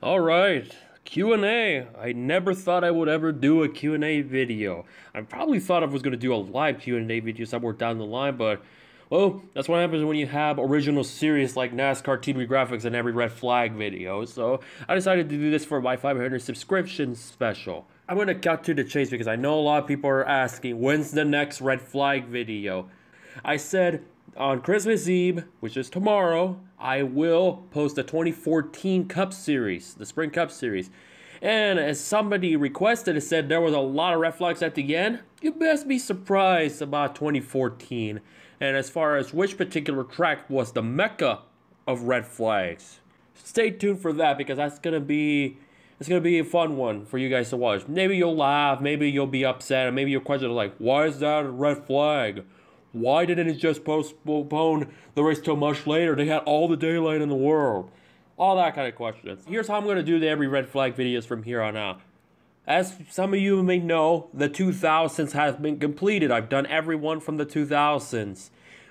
Alright, Q&A. I never thought I would ever do a Q&A video. I probably thought I was going to do a live Q&A video somewhere down the line, but, well, that's what happens when you have original series like NASCAR TV graphics and every red flag video. So, I decided to do this for my 500 subscription special. I'm going to cut to the chase because I know a lot of people are asking, when's the next red flag video? I said on Christmas Eve, which is tomorrow, I will post the 2014 Cup Series, the Spring Cup Series. And as somebody requested, it said there was a lot of red flags at the end. You best be surprised about 2014. And as far as which particular track was the mecca of red flags, stay tuned for that because it's gonna be a fun one for you guys to watch. Maybe you'll laugh, maybe you'll be upset, and maybe your question is like, why is that a red flag? Why didn't it just postpone the race till much later? They had all the daylight in the world. All that kind of questions. Here's how I'm going to do the every red flag videos from here on out. As some of you may know, the 2000s has been completed. I've done every one from the 2000s.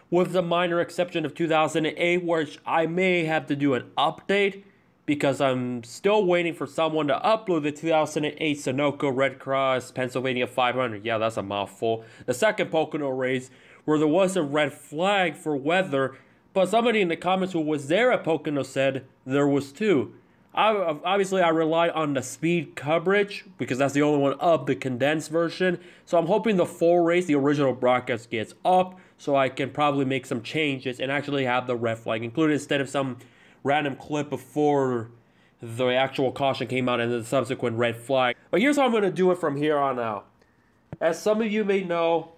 With the minor exception of 2008, which I may have to do an update because I'm still waiting for someone to upload the 2008 Sunoco Red Cross Pennsylvania 500. Yeah, that's a mouthful. The second Pocono race, where there was a red flag for weather, but somebody in the comments who was there at Pocono said there was two. Obviously, I rely on the speed coverage because that's the only one of the condensed version. So I'm hoping the full race, the original broadcast, gets up so I can probably make some changes and actually have the red flag included instead of some random clip before the actual caution came out and the subsequent red flag. But here's how I'm going to do it from here on out. As some of you may know,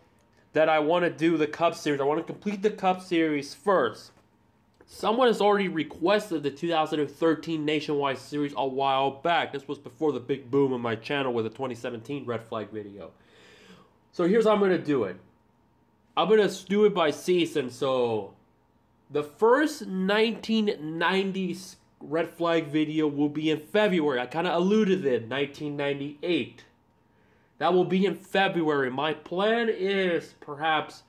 that I want to do the Cup Series. I want to complete the Cup Series first. Someone has already requested the 2013 Nationwide Series a while back. This was before the big boom on my channel with the 2017 red flag video. So here's how I'm going to do it. I'm going to do it by season. So the first 1990s red flag video will be in February. I kind of alluded to it, 1998. That will be in February. My plan is perhaps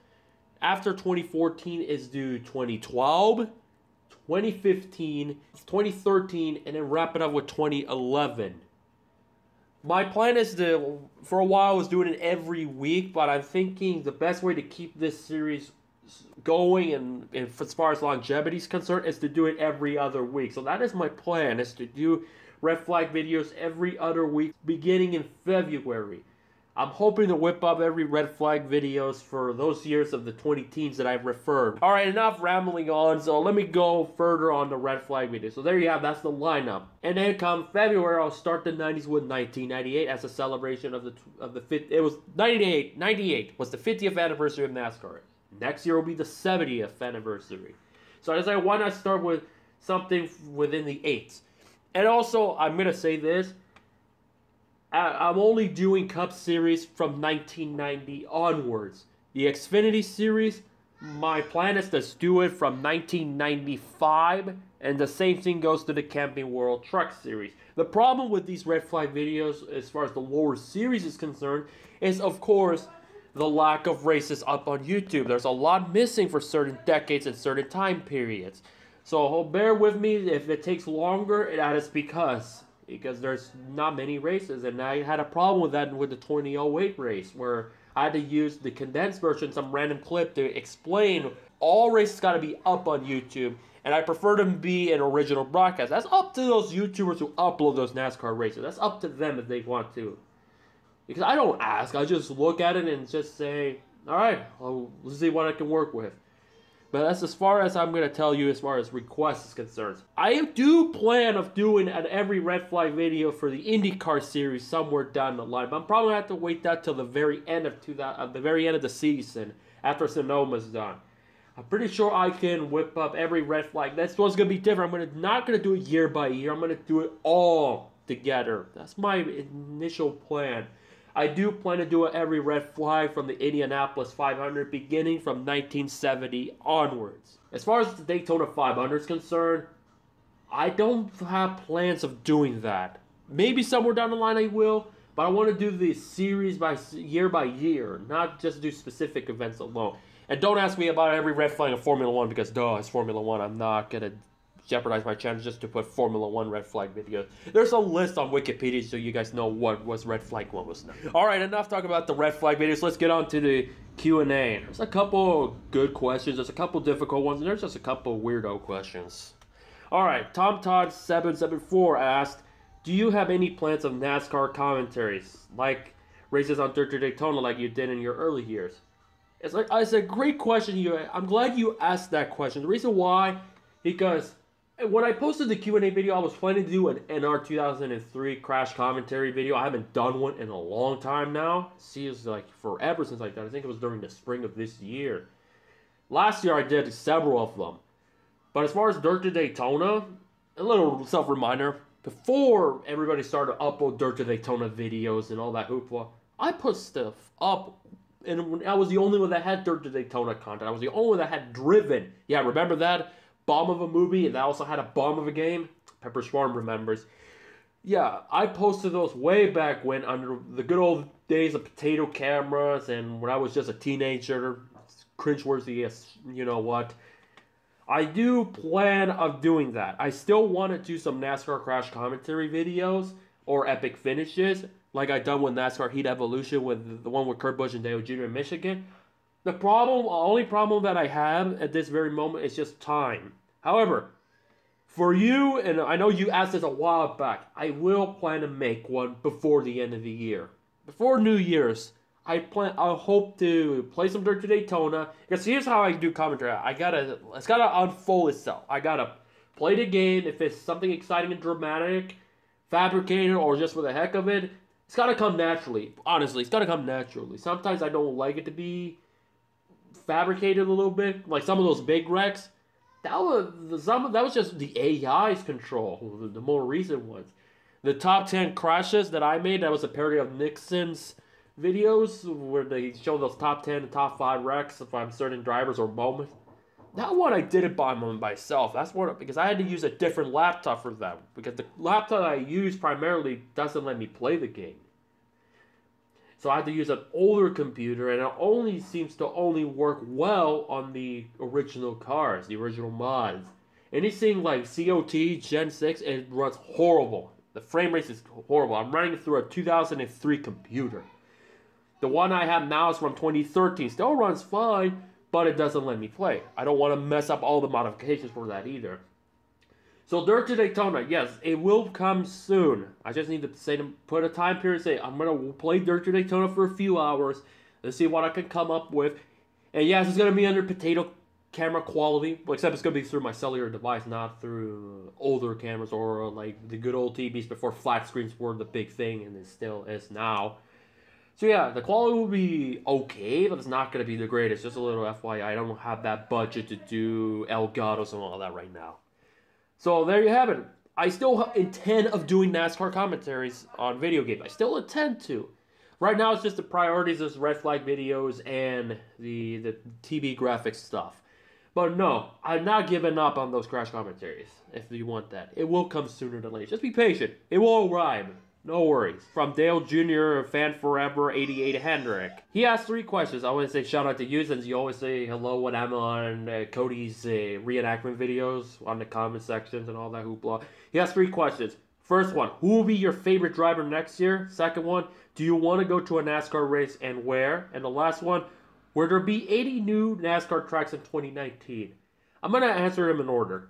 after 2014 is due 2012, 2015, 2013, and then wrap it up with 2011. My plan is to, for a while I was doing it every week, but I'm thinking the best way to keep this series going and as far as longevity is concerned is to do it every other week. So that is my plan, is to do red flag videos every other week beginning in February. I'm hoping to whip up every red flag videos for those years of the 2010s that I've referred. Alright, enough rambling on, so let me go further on the red flag video. So there you have, that's the lineup. And then come February, I'll start the 90s with 1998 as a celebration of the it was 98 was the 50th anniversary of NASCAR. Next year will be the 70th anniversary. So I decided, why not start with something within the 8s? And also, I'm going to say this, I'm only doing Cup Series from 1990 onwards. The Xfinity Series, my plan is to do it from 1995, and the same thing goes to the Camping World Truck Series. The problem with these red flag videos, as far as the lower series is concerned, is of course the lack of races up on YouTube. There's a lot missing for certain decades and certain time periods. So bear with me if it takes longer, that is because there's not many races, and I had a problem with that with the 2008 race where I had to use the condensed version, some random clip to explain all races got to be up on YouTube, and I prefer them to be an original broadcast. That's up to those YouTubers who upload those NASCAR races. That's up to them if they want to. Because I don't ask, I just look at it and just say, alright, let's see what I can work with. But that's as far as I'm going to tell you as far as requests is concerned. I do plan of doing an every red flag video for the IndyCar series somewhere down the line. But I'm probably going to have to wait that till the very end of the season after Sonoma's done. I'm pretty sure I can whip up every red flag. That's what's going to be different. I'm not going to do it year by year. I'm going to do it all together. That's my initial plan. I do plan to do every red flag from the Indianapolis 500 beginning from 1970 onwards. As far as the Daytona 500 is concerned, I don't have plans of doing that. Maybe somewhere down the line I will, but I want to do the series by year, not just do specific events alone. And don't ask me about every red flag in Formula 1 because, duh, it's Formula 1. I'm not going to jeopardize my channel just to put Formula 1 red flag videos. There's a list on Wikipedia so you guys know what was red flag, what was not. Alright, enough talking about the red flag videos. Let's get on to the Q&A. There's a couple good questions, there's a couple difficult ones, and there's just a couple weirdo questions. Alright, TomTodd774 asked, do you have any plans of NASCAR commentaries, like races on Dirt to Daytona like you did in your early years? It's a great question. I'm glad you asked that question. The reason why, because when I posted the Q&A video, I was planning to do an NR 2003 crash commentary video. I haven't done one in a long time now. It seems like forever since I did. I think it was during the spring of this year. Last year I did several of them. But as far as Dirt to Daytona, a little self-reminder, before everybody started to upload Dirt to Daytona videos and all that hoopla, I put stuff up. And I was the only one that had Dirt to Daytona content. I was the only one that had driven. Yeah, remember that? Bomb of a movie, and that also had a bomb of a game? Pepper Swarm remembers. Yeah, I posted those way back when, under the good old days of potato cameras, and when I was just a teenager. Cringeworthy as you know what. I do plan of doing that. I still want to do some NASCAR crash commentary videos, or epic finishes, like I done with NASCAR Heat Evolution with the one with Kurt Busch and Dale Jr. in Michigan. The only problem that I have at this very moment is just time. However, for you, and I know you asked this a while back, I will plan to make one before the end of the year. Before New Year's, I hope to play some Dirt to Daytona. Because here's how I do commentary. It's gotta unfold itself. I gotta play the game. If it's something exciting and dramatic, fabricated, or just for the heck of it, it's gotta come naturally. Honestly, it's gotta come naturally. Sometimes I don't like it to be fabricated a little bit, like some of those big wrecks. That was just the AI's control. The more recent ones, the top 10 crashes that I made, that was a parody of Nixon's videos where they show those top 10 and top 5 wrecks from certain drivers or moments. That one I did it by myself. That's what, because I had to use a different laptop for that. Because the laptop I use primarily doesn't let me play the game. So I had to use an older computer, and it only seems to only work well on the original cars, the original mods. Anything like COT Gen 6, it runs horrible. The frame rate is horrible. I'm running it through a 2003 computer. The one I have now is from 2013. Still runs fine, but it doesn't let me play. I don't want to mess up all the modifications for that either. So Dirt to Daytona, yes, it will come soon. I just need to put a time period, say I'm going to play Dirt to Daytona for a few hours. Let's see what I can come up with. And yes, it's going to be under potato camera quality, except it's going to be through my cellular device, not through older cameras or like the good old TVs before flat screens were the big thing, and it still is now. So yeah, the quality will be okay, but it's not going to be the greatest. Just a little FYI, I don't have that budget to do Elgatos and all that right now. So there you have it. I still intend of doing NASCAR commentaries on video games. I still intend to. Right now, it's just the priorities of red flag videos and the TV graphics stuff. But no, I'm not giving up on those crash commentaries, if you want that. It will come sooner than later. Just be patient. It will arrive. No worries. From Dale Jr., Fan Forever, 88 Hendrick. He asked 3 questions. I want to say shout out to you, since you always say hello when I'm on Cody's reenactment videos on the comment sections and all that hoopla. He asked 3 questions. First one, who will be your favorite driver next year? Second one, do you want to go to a NASCAR race and where? And the last one, will there be 80 new NASCAR tracks in 2019? I'm going to answer them in order.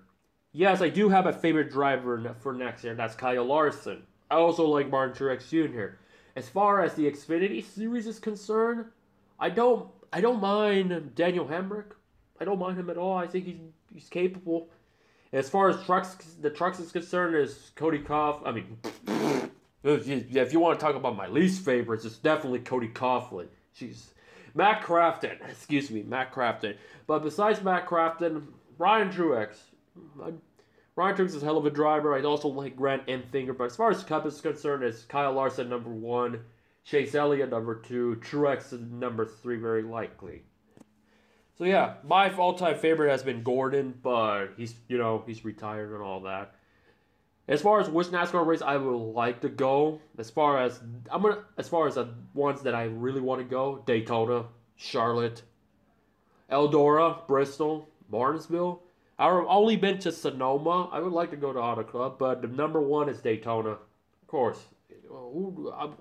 Yes, I do have a favorite driver for next year, and that's Kyle Larson. I also like Martin Truex Jr. As far as the Xfinity series is concerned, I don't mind Daniel Hemrick. I don't mind him at all. I think he's capable. As far as the trucks is concerned, is Cody Coughlin. I mean, if you want to talk about my least favorites, it's definitely Cody Coughlin. Jeez. Matt Crafton. Excuse me, Matt Crafton. But besides Matt Crafton, Ryan Truex. Ryan Truex is a hell of a driver. I also like Grant Enfinger. But as far as Cup is concerned, it's Kyle Larson number 1, Chase Elliott number 2, Truex is number 3 very likely. So yeah, my all-time favorite has been Gordon, but he's retired and all that. As far as which NASCAR race I would like to go, as far as the ones that I really want to go, Daytona, Charlotte, Eldora, Bristol, Martinsville. I've only been to Sonoma. I would like to go to Auto Club, but the number one is Daytona. Of course.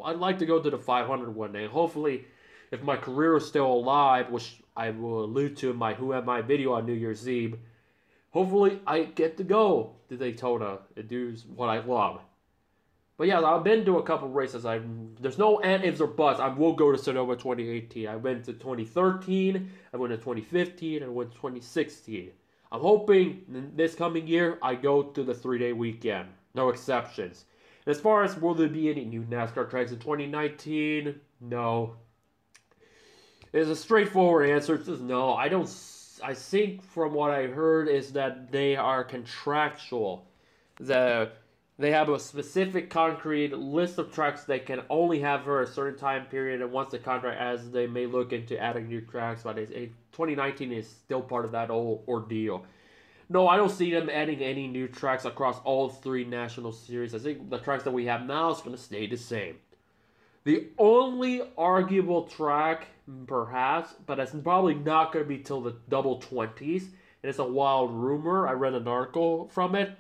I'd like to go to the 500 one day. Hopefully, if my career is still alive, which I will allude to in my Who Am I video on New Year's Eve, hopefully I get to go to Daytona and do what I love. But yeah, I've been to a couple races. There's no and ifs or buts. I will go to Sonoma 2018. I went to 2013. I went to 2015. I went to 2016. I'm hoping this coming year I go to the 3-day weekend. No exceptions. And as far as will there be any new NASCAR tracks in 2019? No. It's a straightforward answer. It's just no. I think from what I heard is that they are contractual. They have a specific concrete list of tracks they can only have for a certain time period, and once the contract ends, they may look into adding new tracks, but 2019 is still part of that whole ordeal. No, I don't see them adding any new tracks across all 3 national series. I think the tracks that we have now is going to stay the same. The only arguable track, perhaps, but it's probably not going to be till the double 20s, and it's a wild rumor. I read an article from it.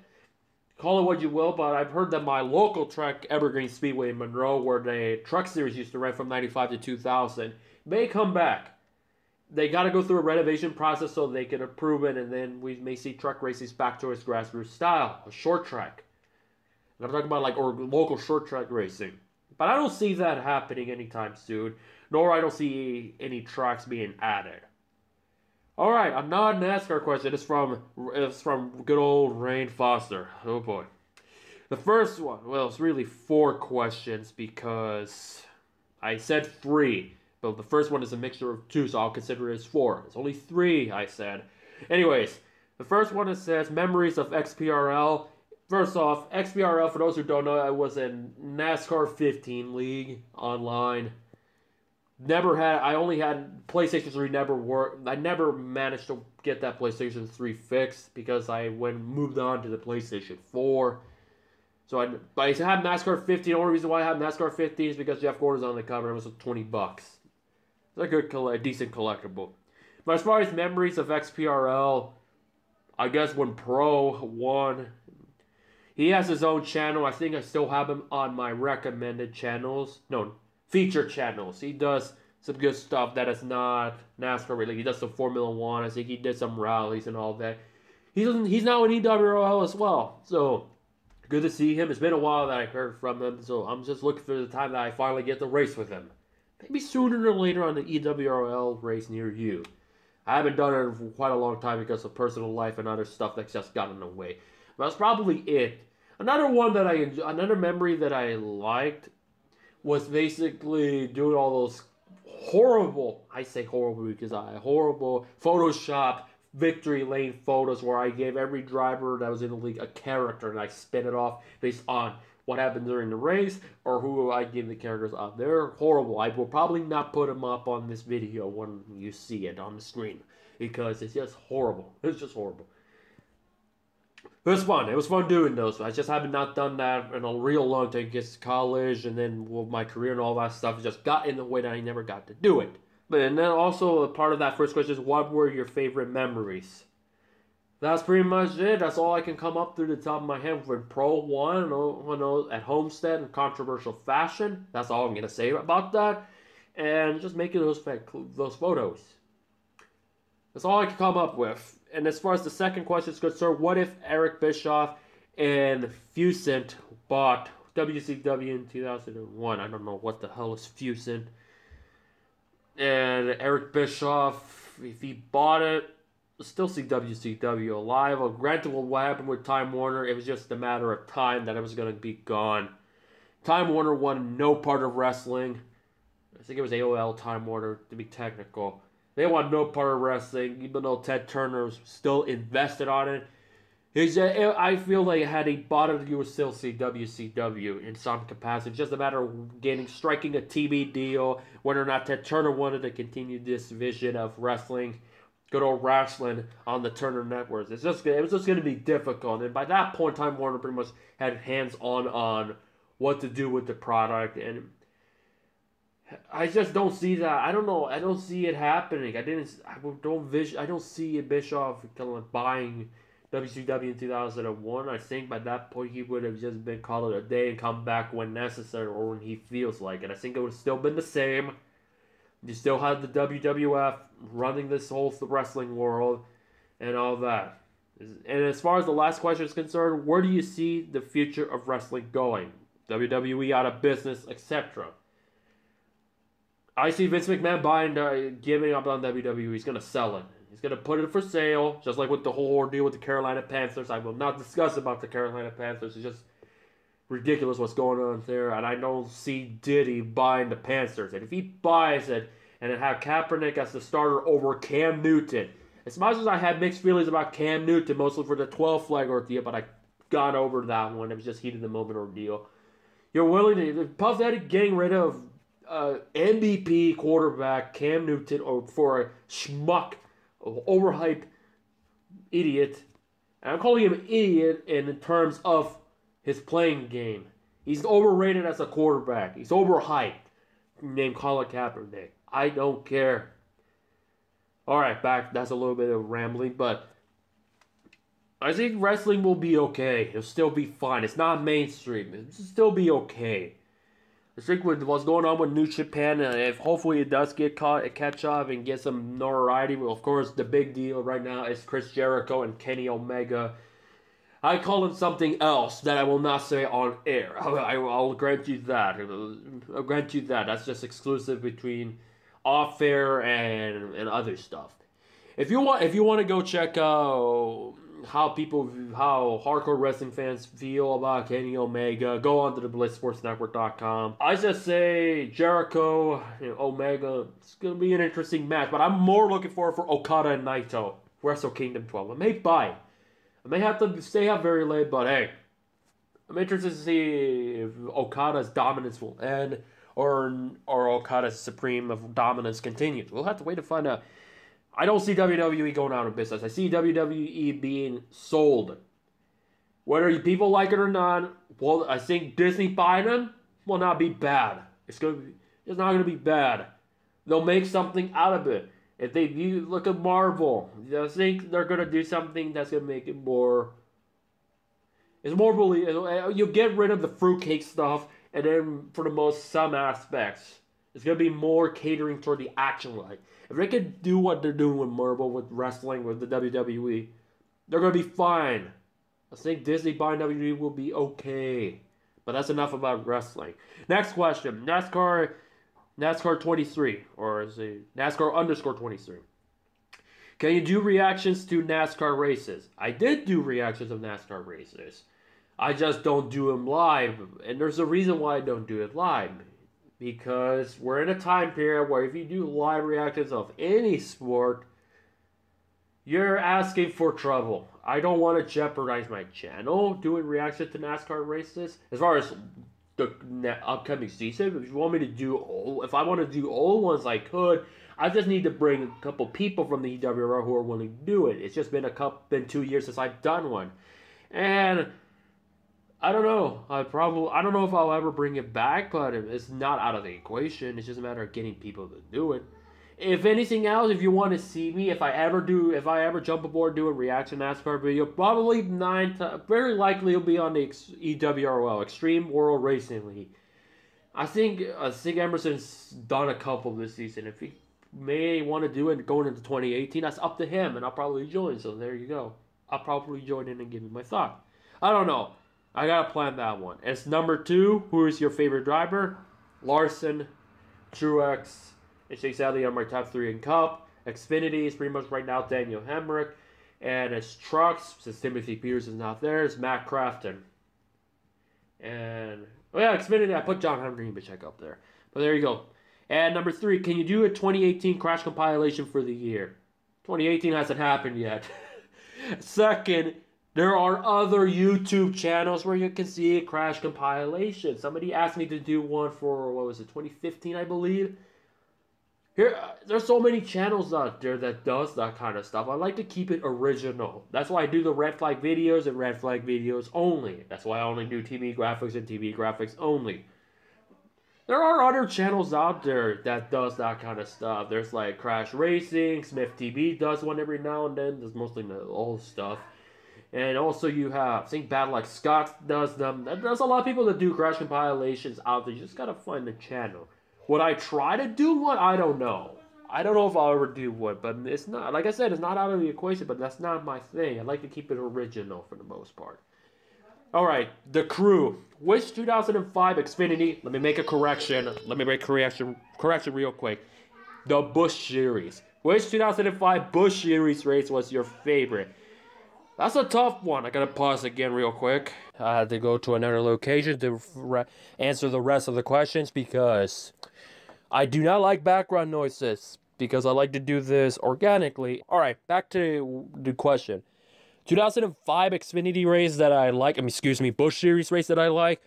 Call it what you will, but I've heard that my local track, Evergreen Speedway in Monroe, where the truck series used to run from 95 to 2000, may come back. They got to go through a renovation process so they can approve it, and then we may see truck races back to its grassroots style, a short track. And I'm talking about or local short track racing. But I don't see that happening anytime soon, nor I don't see any tracks being added. Alright, a non-NASCAR question. It's from good old Rain Foster. Oh boy. The first one, well, it's really 4 questions because I said 3. But the first one is a mixture of 2, so I'll consider it as 4. It's only 3, I said. Anyways, the first one it says memories of XPRL. First off, XPRL, for those who don't know, I was in NASCAR 15 League online. I only had PlayStation 3 never worked. I never managed to get that PlayStation 3 fixed because I moved on to the PlayStation 4. So I have NASCAR 15. The only reason why I have NASCAR 15 is because Jeff Gordon's on the cover. It was $20. It's a decent collectible. But as far as memories of XPRL, I guess when Pro won, he has his own channel. I think I still have him on my recommended channels. No, feature channels. He does some good stuff that is not NASCAR related. He does some Formula One. I think he did some rallies and all that. He's now in EWRL as well. So good to see him. It's been a while that I heard from him. So I'm just looking for the time that I finally get to race with him. Maybe sooner or later on the EWRL race near you. I haven't done it for quite a long time because of personal life and other stuff that's just gotten in the way. But that's probably it. Another memory that I liked was basically doing all those horrible Photoshop victory lane photos where I gave every driver that was in the league a character and I spin it off based on what happened during the race or who I gave the characters on. They're horrible. I will probably not put them up on this video when you see it on the screen because it's just horrible. It's just horrible. It was fun. It was fun doing those. I just haven't not done that in a real long time because college and then my career and all that stuff just got in the way that I never got to do it. And then also a part of that first question is what were your favorite memories? That's pretty much it. That's all I can come up through the top of my head when Pro won at Homestead in controversial fashion. That's all I'm going to say about that. And just making those photos. That's all I can come up with. And as far as the second question is concerned, what if Eric Bischoff and Fusent bought WCW in 2001? I don't know what the hell is Fusent. And Eric Bischoff, if he bought it, still see WCW alive. Well, granted, what happened with Time Warner, it was just a matter of time that it was going to be gone. Time Warner won no part of wrestling. I think it was AOL Time Warner, to be technical. They want no part of wrestling, even though Ted Turner was still invested on it. I feel like had he bought it, you would still see WCW in some capacity. It's just a matter of striking a TV deal, whether or not Ted Turner wanted to continue this vision of wrestling, good old wrestling on the Turner networks. It was just going to be difficult. And by that point, Time Warner pretty much had hands on what to do with the product, and I just don't see that. I don't know. I don't see it happening. I don't see Bischoff kind of buying WCW in 2001. I think by that point he would have just been called it a day and come back when necessary or when he feels like it. I think it would have still been the same. You still had the WWF running this whole wrestling world and all that. And as far as the last question is concerned, where do you see the future of wrestling going? WWE out of business, etc. I see Vince McMahon buying, giving up on WWE. He's going to sell it. He's going to put it for sale, just like with the whole ordeal with the Carolina Panthers. I will not discuss about the Carolina Panthers. It's just ridiculous what's going on there. And I don't see Diddy buying the Panthers. And if he buys it and it have Kaepernick as the starter over Cam Newton, as much as I had mixed feelings about Cam Newton, mostly for the 12 flag ordeal, but I got over that one. It was just heat of the moment ordeal. You're willing to Puff Daddy getting rid of MVP quarterback Cam Newton or for a schmuck, overhyped idiot. And I'm calling him an idiot in terms of his playing game. He's overrated as a quarterback. He's overhyped. Named Colin Kaepernick. I don't care. Alright, back. That's a little bit of rambling, but I think wrestling will be okay. It'll still be fine. It's not mainstream. It'll still be okay. I think with what's going on with New Japan, if hopefully it does catch up and get some notoriety. Well, of course, the big deal right now is Chris Jericho and Kenny Omega. I call him something else that I will not say on air. I'll grant you that. I'll grant you that. That's just exclusive between off air and other stuff. If you want to go check out how hardcore wrestling fans feel about Kenny Omega, go on to the BlitzSportsNetwork.com. I just say Jericho, Omega, it's going to be an interesting match, but I'm more looking forward for Okada and Naito, Wrestle Kingdom 12. I may buy. I may have to stay up very late, but hey, I'm interested to see if Okada's dominance will end or Okada's supreme of dominance continues. We'll have to wait to find out. I don't see WWE going out of business. I see WWE being sold. Whether people like it or not, well, I think Disney buying them will not be bad. It's not going to be bad. They'll make something out of it. If you look at Marvel, I think they're going to do something that's going to make it more... It's more believable. You get rid of the fruitcake stuff, and then for the most, some aspects, it's going to be more catering toward the action line. If they could do what they're doing with Marvel, with wrestling, with the WWE, they're going to be fine. I think Disney buying WWE will be okay. But that's enough about wrestling. Next question. NASCAR 23, or is it NASCAR underscore 23. Can you do reactions to NASCAR races? I did do reactions of NASCAR races. I just don't do them live. And there's a reason why I don't do it live. Because we're in a time period where if you do live reactions of any sport, you're asking for trouble. I don't want to jeopardize my channel doing reactions to NASCAR races. As far as the upcoming season, if you want me to do if I want to do old ones, I could. I just need to bring a couple people from the EWR who are willing to do it. It's just been 2 years since I've done one, and I don't know. I don't know if I'll ever bring it back, but it's not out of the equation. It's just a matter of getting people to do it. If anything else, if you want to see me, if I ever jump aboard do a reaction NASCAR video, probably very likely it'll be on the EWRL, Extreme World Racing League. I think Emerson's done a couple this season. If he may want to do it going into 2018, that's up to him, and I'll probably join. So there you go. I'll probably join in and give you my thought. I don't know. I gotta plan that one. It's number 2. Who is your favorite driver? Larson, Truex, and Chase Elliott are my top 3 in Cup. Xfinity is pretty much right now Daniel Hemrick. And it's trucks, since Timothy Peters is not there, it's Matt Crafton. And, oh yeah, Xfinity, I put John Henry Bichek up there. But there you go. And number 3, can you do a 2018 crash compilation for the year? 2018 hasn't happened yet. Second, there are other YouTube channels where you can see a crash compilation. Somebody asked me to do one for, 2015, I believe. Here, there's so many channels out there that does that kind of stuff. I like to keep it original. That's why I do the red flag videos and red flag videos only. That's why I only do TV graphics and TV graphics only. There are other channels out there that does that kind of stuff. There's like Crash Racing, Smith TV does one every now and then. There's mostly the old stuff. And also you have, I think Battle Like Scott does them. There's a lot of people that do crash compilations out there. You just gotta find the channel. Would I try to do one? I don't know. I don't know if I'll ever do one, but it's not, like I said, it's not out of the equation, but that's not my thing. I like to keep it original for the most part. Alright, the crew. Which 2005 Xfinity, let me make a correction. Let me make correction real quick. The Busch Series. Which 2005 Busch Series race was your favorite? That's a tough one. I gotta pause again real quick. I had to go to another location to answer the rest of the questions because I do not like background noises because I like to do this organically. Alright, back to the question. 2005 Xfinity race that I like, excuse me, Busch Series race that I like.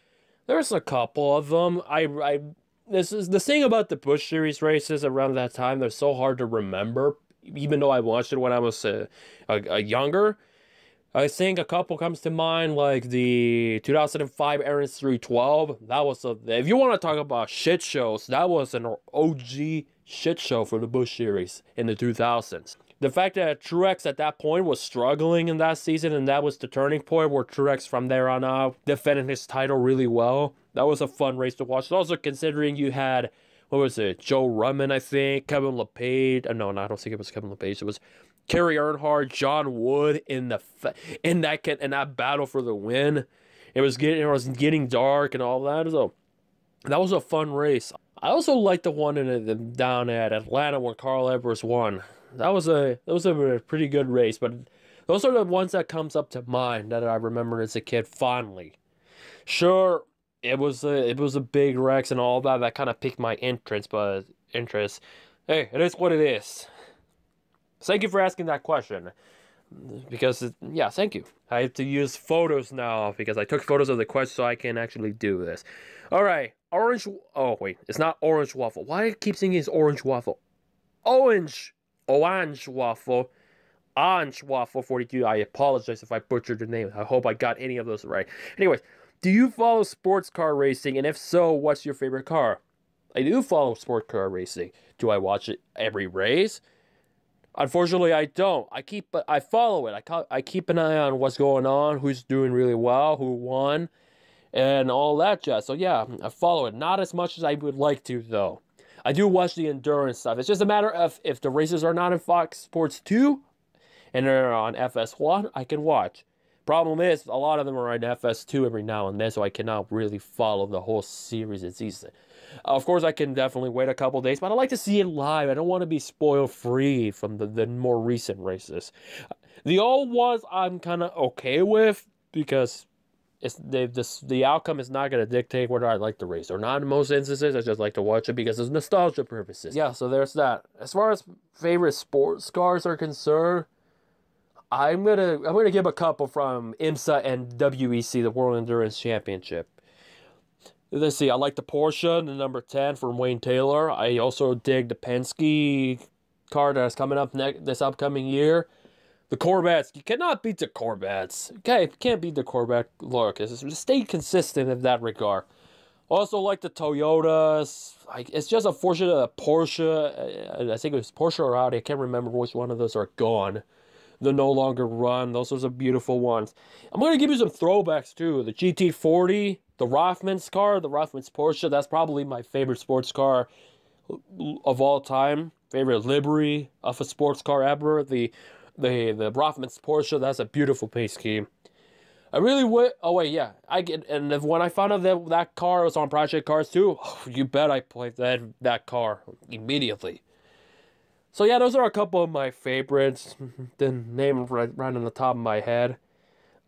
There's a couple of them. This is the thing about the Busch Series races around that time. They're so hard to remember, even though I watched it when I was a younger. I think a couple comes to mind, like the 2005 Aaron's 312. That was if you want to talk about shit shows, that was an OG shit show for the Busch Series in the 2000s. The fact that Truex at that point was struggling in that season, and that was the turning point where Truex from there on out defended his title really well. That was a fun race to watch. Also considering you had, what was it, Joe Ruman, I think, Kevin LePage. No, I don't think it was Kevin LePage. It was Kerry Earnhardt, John Wood in that battle for the win. It was getting dark and all that. So that was a fun race. I also liked the one down at Atlanta where Carl Edwards won. That was a pretty good race, but those are the ones that comes up to mind that I remember as a kid fondly. Sure, it was a big wreck and all that kind of piqued my interest, hey, it is what it is. Thank you for asking that question. Because, yeah, thank you. I have to use photos now because I took photos of the question so I can actually do this. Alright, orange, oh wait, it's not orange waffle. Why do I keep saying it's orange waffle? Orange waffle. Orange waffle 42. I apologize if I butchered the name. I hope I got any of those right. Anyways, do you follow sports car racing? And if so, what's your favorite car? I do follow sports car racing. Do I watch it every race? Unfortunately, I don't. I follow it. I keep an eye on what's going on, who's doing really well, who won, and all that jazz. So yeah, I follow it. Not as much as I would like to, though. I do watch the endurance stuff. It's just a matter of if the races are not in Fox Sports 2 and they're on FS1, I can watch. Problem is, a lot of them are on FS2 every now and then, so I cannot really follow the whole series and season. Of course, I can definitely wait a couple days, but I like to see it live. I don't want to be spoiled free from the more recent races. The old ones I'm kind of okay with because the outcome is not going to dictate whether I like the race or not. In most instances, I just like to watch it because of nostalgia purposes. Yeah, so there's that. As far as favorite sports cars are concerned, I'm gonna give a couple from IMSA and WEC, the World Endurance Championship. Let's see, I like the Porsche, the number 10 from Wayne Taylor. I also dig the Penske car that's coming up this upcoming year. The Corvettes, you cannot beat the Corvettes. Okay, you can't beat the Corvette look. Stay consistent in that regard. Also like the Toyotas. It's just unfortunate that Porsche, I think it was Porsche or Audi, I can't remember which one of those are gone. They're no longer run. Those are the beautiful ones. I'm going to give you some throwbacks too. The GT40, the Rothmans car, the Rothmans Porsche. That's probably my favorite sports car of all time. Favorite livery of a sports car ever. The Rothmans Porsche. That's a beautiful paint scheme. I really would. Oh wait, yeah. And when I found out that car was on Project Cars too, you bet I played that car immediately. So yeah, those are a couple of my favorites. The name right on the top of my head.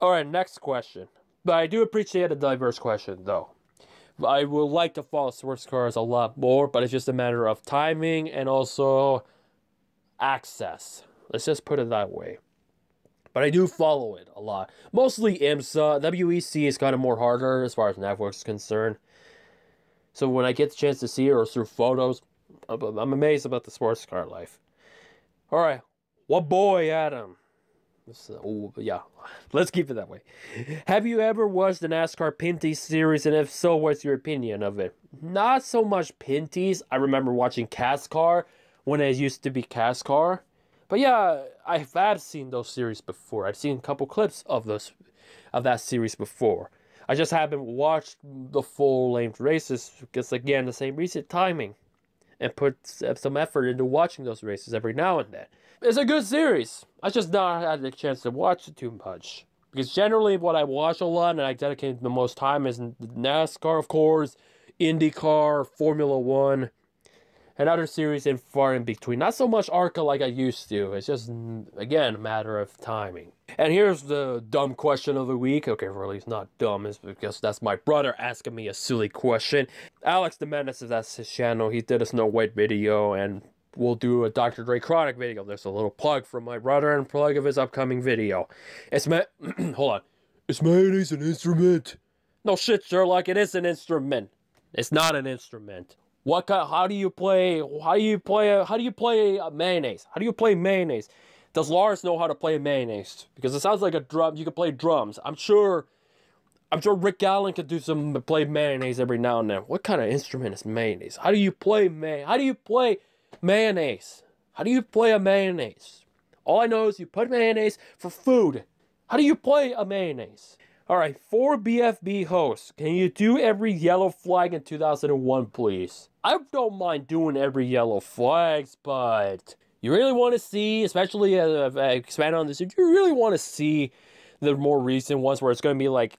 Alright, next question. But I do appreciate a diverse question, though. I would like to follow sports cars a lot more, but it's just a matter of timing and also access. Let's just put it that way. But I do follow it a lot. Mostly IMSA. WEC is kind of more harder as far as networks is concerned. So when I get the chance to see it or through photos, I'm amazed about the sports car life. Alright, what boy, Adam? Yeah, let's keep it that way. Have you ever watched the NASCAR Pinty's series, and if so, what's your opinion of it? Not so much Pinty's. I remember watching CASCAR when it used to be CASCAR. But yeah, I have seen those series before. I've seen a couple clips of that series before. I just haven't watched the full-length races because, again, the same reason, timing, and put some effort into watching those races every now and then. It's a good series. I just not had the chance to watch it too much. Because generally what I watch a lot and I dedicate the most time is NASCAR, of course, IndyCar, Formula 1, and other series and far in between. Not so much ARCA like I used to. It's just, again, a matter of timing. And here's the dumb question of the week. Okay, really, it's not dumb. It's because that's my brother asking me a silly question. Alex the Menace, that's his channel. He did a Snow White video, and we'll do a Dr. Dre Chronic video. There's a little plug from my brother and plug of his upcoming video. Hold on. Is mayonnaise an instrument? No shit, Sherlock. It is an instrument. It's not an instrument. How do you play mayonnaise? How do you play mayonnaise? Does Lars know how to play mayonnaise? Because it sounds like a drum. You can play drums. I'm sure Rick Allen could play mayonnaise every now and then. What kind of instrument is mayonnaise? How do you play mayonnaise? How do you play a mayonnaise? All I know is you put mayonnaise for food. How do you play a mayonnaise? Alright, 4 BFB hosts. Can you do every yellow flag in 2001, please? I don't mind doing every yellow flags, but you really want to see, especially if I expand on this, you really want to see the more recent ones where it's going to be like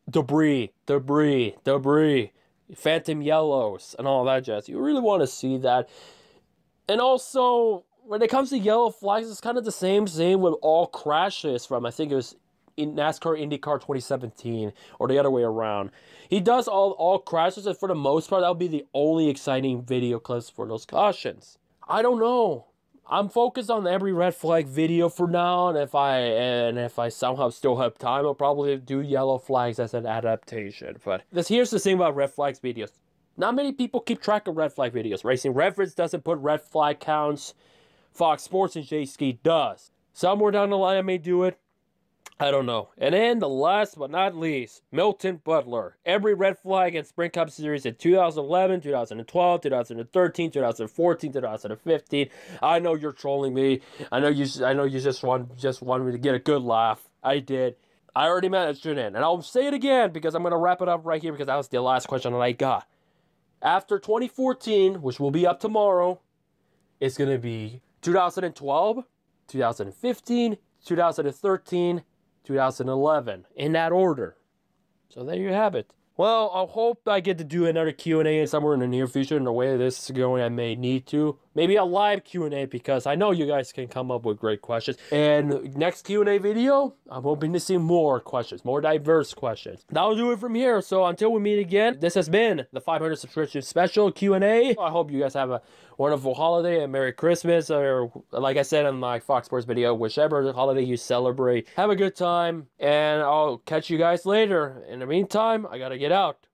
debris, phantom yellows, and all that jazz. You really want to see that. And also, when it comes to yellow flags, it's kind of the same with all crashes from, I think it was in NASCAR IndyCar 2017, or the other way around. He does all crashes, and for the most part, that'll be the only exciting video clips for those cautions. I don't know. I'm focused on every red flag video for now, and if I somehow still have time, I'll probably do yellow flags as an adaptation. But here's the thing about red flags videos. Not many people keep track of red flag videos. Racing Reference doesn't put red flag counts. Fox Sports and J-Ski does. Somewhere down the line I may do it. I don't know. And then the last but not least, Milton Butler. Every red flag in Sprint Cup Series in 2011, 2012, 2013, 2014, 2015. I know you're trolling me. I know you just want me to get a good laugh. I did. I already managed it in. And I'll say it again because I'm going to wrap it up right here because that was the last question that I got. After 2014, which will be up tomorrow, it's going to be 2012, 2015, 2013, 2011, in that order. So there you have it. Well, I hope I get to do another Q&A somewhere in the near future. In the way this is going, I may need to. Maybe a live Q&A because I know you guys can come up with great questions. And next Q&A video, I'm hoping to see more questions, more diverse questions. That'll do it from here. So until we meet again, this has been the 500 subscription special Q&A. I hope you guys have a wonderful holiday and Merry Christmas, or like I said in my Fox Sports video, whichever holiday you celebrate, have a good time, and I'll catch you guys later. In the meantime, I gotta get out.